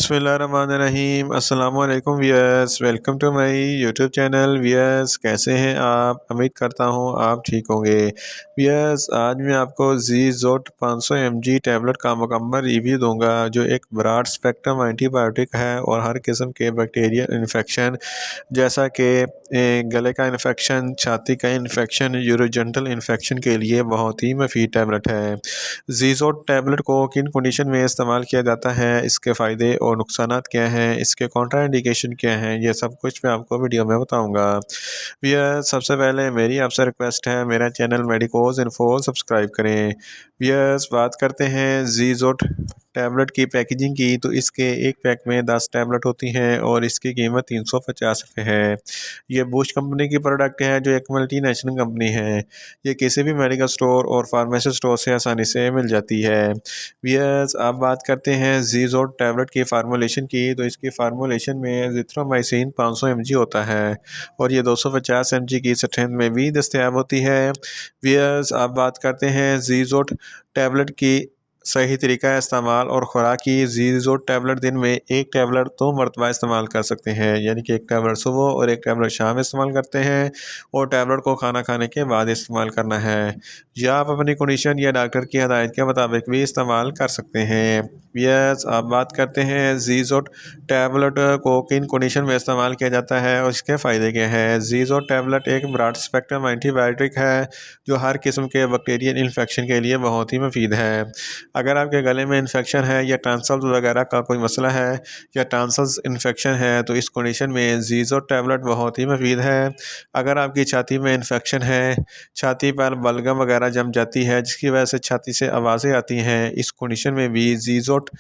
बिस्मिल्लाहिर्रहमानिर्रहीम अस्सलाम वालेकुम viewers, welcome to my YouTube channel. Viewers, कैसे हैं आप? उम्मीद करता हूं आप ठीक होंगे। व्यूअर्स, आज मैं आपको ज़ीज़ोट 500 mg टैबलेट का मुकम्मल रिव्यू दूंगा, जो एक ब्रॉड स्पेक्ट्रम एंटीबायोटिक है और हर किस्म के बैक्टीरियल इन्फेक्शन जैसा कि गले का इन्फेक्शन, छाती का इन्फेक्शन, यूरोजेनिटल इन्फेक्शन के लिए बहुत ही मुफीद टैबलेट है। ज़ीज़ोट टैबलेट को किन कंडीशन में इस्तेमाल किया जाता है, इसके फ़ायदे और नुकसानात क्या हैं, इसके कॉन्ट्राइंडिकेशन क्या हैं, ये सब कुछ मैं आपको वीडियो में बताऊंगा। भैया, सबसे पहले मेरी आपसे रिक्वेस्ट है, मेरा चैनल मेडिकोज इन्फो सब्सक्राइब करें। व्यूअर्स, बात करते हैं ज़ीज़ोट टैबलेट की पैकेजिंग की, तो इसके एक पैक में 10 टैबलेट होती हैं और इसकी कीमत 350 रुपये है। ये बूस्ट कंपनी की प्रोडक्ट है, जो एक मल्टीनेशनल कंपनी है। ये किसी भी मेडिकल स्टोर और फार्मेसी स्टोर से आसानी से मिल जाती है। व्यूअर्स, अब बात करते हैं ज़ीज़ोट टैबलेट की फार्मूलेशन की, तो इसकी फार्मूलेशन में एजिथ्रोमाइसिन 500 mg होता है और ये 250 mg की स्ट्रेंथ में भी दस्तयाब होती है। व्यूअर्स, अब बात करते हैं ज़ीज़ोट टैबलेट की सही तरीका इस्तेमाल और ख़ुराक की। ज़ीज़ोट टैबलेट दिन में एक टैबलेट 2 मरतबा इस्तेमाल कर सकते हैं, यानी कि एक टैबलेट सुबह और एक टैबलेट शाम इस्तेमाल करते हैं और टैबलेट को खाना खाने के बाद इस्तेमाल करना है, या आप अपनी कंडीशन या डॉक्टर की हदायत के मुताबिक भी इस्तेमाल कर सकते हैं। यस, अब बात करते हैं ज़ीज़ोट टैबलेट को किन कंडीशन में इस्तेमाल किया जाता है और इसके फ़ायदे क्या हैं। ज़ीज़ोट टैबलेट एक ब्रॉड स्पेक्ट्रम एंटीबायोटिक है, जो हर किस्म के बैक्टीरियल इन्फेक्शन के लिए बहुत ही मुफीद है। अगर आपके गले में इन्फेक्शन है या टॉन्सिल्स वगैरह का कोई मसला है या टॉन्सिल्स इन्फेक्शन है, तो इस कंडीशन में ज़ीज़ोट टैबलेट बहुत ही मुफीद है। अगर आपकी छाती में इन्फेक्शन है, छाती पर बलगम वगैरह जम जाती है जिसकी वजह से छाती से आवाज़ें आती हैं, इस कंडीशन में भी ज़ीज़ोट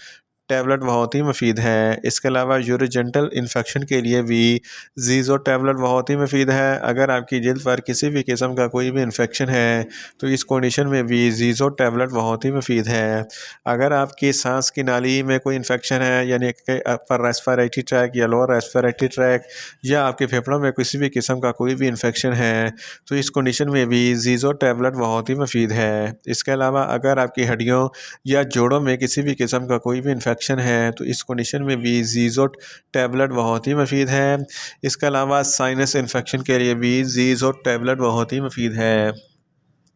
टैबलेट बहुत ही मुफीद है। इसके अलावा यूरोजेनिटल इन्फेक्शन के लिए भी ज़ीज़ोट टैबलेट बहुत ही मुफीद है। अगर आपकी जल्द पर किसी भी किस्म का कोई भी इन्फेक्शन है, तो इस कंडीशन में भी ज़ीज़ोट टैबलेट बहुत ही मुफीद है। अगर आपकी सांस की नाली में कोई इन्फेक्शन है, यानी कि अपर रेस्पिरेटरी ट्रैक या लोअर रेस्पिरेटरी ट्रैक, या आपके फेफड़ों में किसी भी किस्म का कोई भी इन्फेक्शन है, तो इस कंडीशन में भी ज़ीज़ोट टैबलेट बहुत ही मुफीद है। इसके अलावा अगर आपकी हड्डियों या जोड़ों में किसी भी किस्म का कोई भी इन्फेक्शन है, तो इस कंडीशन में भी ज़ीज़ोट टैबलेट बहुत ही मुफीद है। इसके अलावा साइनस इन्फेक्शन के लिए भी ज़ीज़ोट टैबलेट बहुत ही मुफीद है।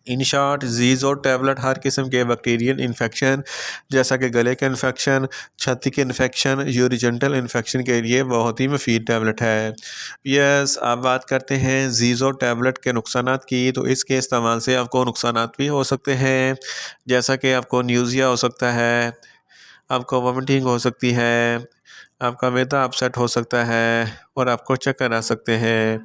इन शॉर्ट, ज़ीज़ोट टैबलेट हर किस्म के बैक्टीरियल इन्फेक्शन जैसा कि गले के इन्फेक्शन, छाती के इन्फेक्शन, यूरोजेनिटल इन्फेक्शन के लिए बहुत ही मुफीद टैबलेट है। यस, आप बात करते हैं ज़ीज़ोट टैबलेट के नुकसानात की, तो इसके इस्तेमाल से आपको नुकसानात भी हो सकते हैं, जैसा कि आपको न्यूज़िया हो सकता है, आपको वोमिटिंग हो सकती है, आपका मैदा अपसेट हो सकता है और आपको चक्कर आ सकते हैं।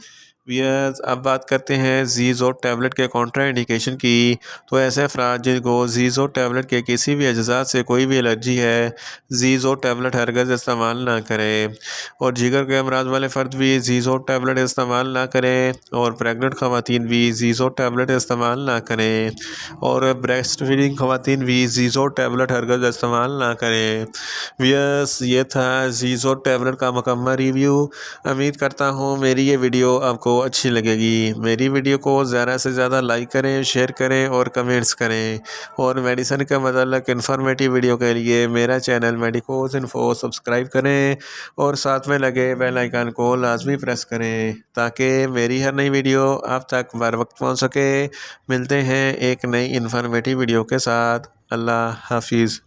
व्यूअर्स, अब बात करते हैं ज़ीज़ोट टैबलेट के कॉन्ट्राइंडिकेशन की, तो ऐसे अफराद जिनको ज़ीज़ोट टैबलेट के किसी भी अज्जा से कोई भी एलर्जी है, ज़ीज़ोट टैबलेट हरगिज़ इस्तेमाल ना करें। और जिगर के अमराज वाले फ़र्द भी ज़ीज़ोट टैबलेट इस्तेमाल ना करें, और प्रेगनेंट ख़वातीन भी ज़ीज़ोट टैबलेट इस्तेमाल ना करें, और ब्रेस्ट फीडिंग ख़वातीन भी ज़ीज़ोट टैबलेट हरगिज़ इस्तेमाल ना करें। व्यूअर्स, ये था ज़ीज़ोट टैबलेट का मुकम्मल रिव्यू। उम्मीद करता हूँ मेरी ये वीडियो आपको अच्छी लगेगी। मेरी वीडियो को ज़्यादा से ज़्यादा लाइक करें, शेयर करें और कमेंट्स करें, और मेडिसिन के मतलब इन्फॉर्मेटिव वीडियो के लिए मेरा चैनल मेडिकोज इन्फो सब्सक्राइब करें और साथ में लगे बेल आइकन को लाजमी प्रेस करें, ताकि मेरी हर नई वीडियो आप तक बर वक्त पहुँच सके। मिलते हैं एक नई इन्फॉर्मेटिव वीडियो के साथ। अल्लाह हाफिज़।